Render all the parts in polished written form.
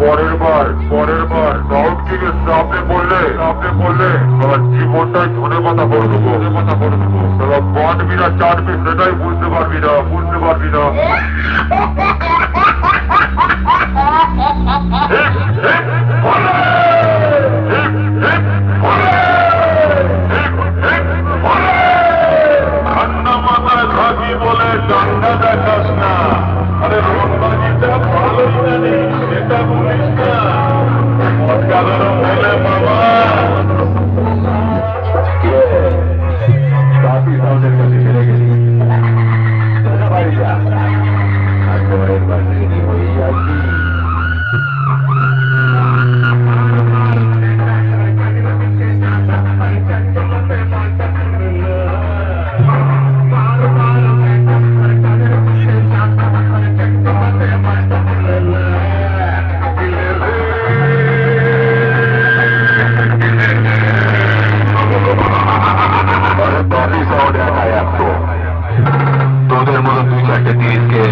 পরের বার সাউথ কিংয়ের সামনে পড়লে আমার জীবনটাই ধনে পাতা করে দেবো সারা বাটবি না চাটবি সেটাই বুঝতে পারবি না ঠান্ডা মাথায় থাকি বলে ডান্ডা দেখাস না। আরে রোগবাজিটা ভালোই জানি, সেটা বলিস না। অসাধারণ হলে বাবা কাফি সাউন্ডের কাছে ফিরে গেছি। বাড়ি যা, আর পরের বার রেডি হয়ে আসি। তোদের মতো দুই চারটে জিনিসকে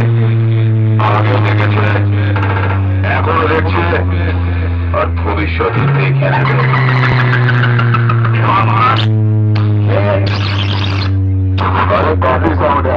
আগেও দেখেছে, এখনো দেখছে, আর ভবিষ্যতে দেখে নেবে। Coffee sound